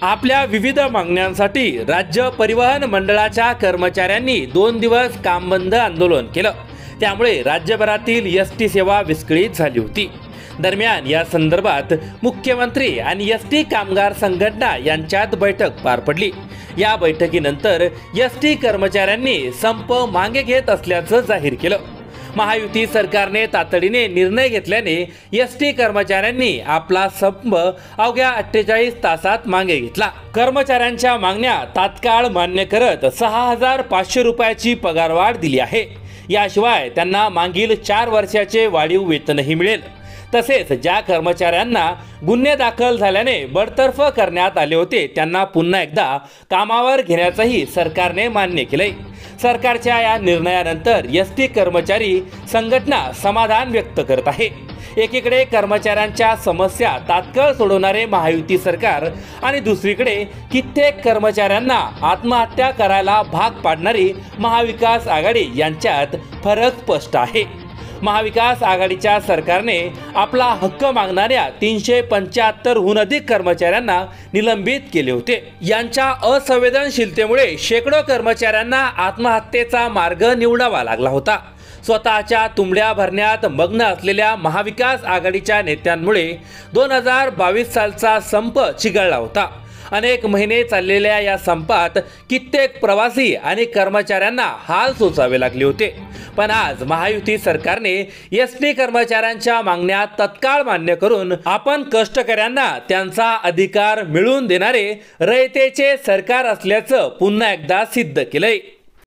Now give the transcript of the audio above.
आपल्या विविध मागण्यांसाठी राज्य परिवहन मंडळाच्या कर्मचाऱ्यांनी 2 दिवस काम बंद आंदोलन केलं। त्यामुळे राज्यभरातील एसटी सेवा विस्कळीत झाली होती। दरम्यान या संदर्भात मुख्यमंत्री आणि एसटी कामगार संघटना यांच्यात बैठक पार पडली। या बैठकीनंतर एसटी कर्मचाऱ्यांनी संप मागे घेत असल्याचं जाहीर केलं। महायुती सरकारने तातडीने निर्णय घेतल्याने एसटी कर्मचाऱ्यांनी आपला संप अवघ्या 48 तासात मागे घेतला। कर्मचाऱ्यांच्या मागण्या तात्काळ मान्य करत 6500 रुपयाची पगारवाढ दिली आहे। याशिवाय त्यांना मागील 4 वर्षाचे वाढीव वेतनही मिळेल। तसेच ज्या कर्मचाऱ्यांना गुन्हे दाखल झाल्याने बडतर्फ करण्यात आले होते त्यांना पुन्हा एकदा कामावर घेण्याचंही सरकारने मान्य केलंय। सरकारच्या या निर्णयानंतर एसटी कर्मचारी संघटना समाधान व्यक्त करत आहे। एकीकडे कर्मचाऱ्यांच्या समस्या तात्काळ सोडवणारे महायुती सरकार आणि दुसरीकडे कित्येक कर्मचाऱ्यांना आत्महत्या करायला भाग पाडणारी महाविकास आघाडी यांच्यात फरक स्पष्ट आहे। महाविकास आघाडीच्या सरकारने आपला हक्क मागणाऱ्या 375हून अधिक कर्मचाऱ्यांना निलंबित केले होते। यांच्या असंवेदनशीलतेमुळे शेकडो कर्मचाऱ्यांना आत्महत्येचा मार्ग निवडावा लागला होता। स्वतःच्या तुंबड्या भरण्यात मग्न असलेल्या महाविकास आघाडीच्या नेत्यांमुळे 2022 सालचा संप चिघळला होता। अनेक महिने चाललेल्या या संपात कित्येक प्रवासी आणि कर्मचाऱ्यांना हाल सोसावे लागले होते। पण आज महायुती सरकारने एसटी कर्मचाऱ्यांच्या मागण्या तत्काळ मान्य करून आपण कष्टकऱ्यांना त्यांचा अधिकार मिळवून देणारे रयतेचे सरकार असल्याचं पुन्हा एकदा सिद्ध केलंय।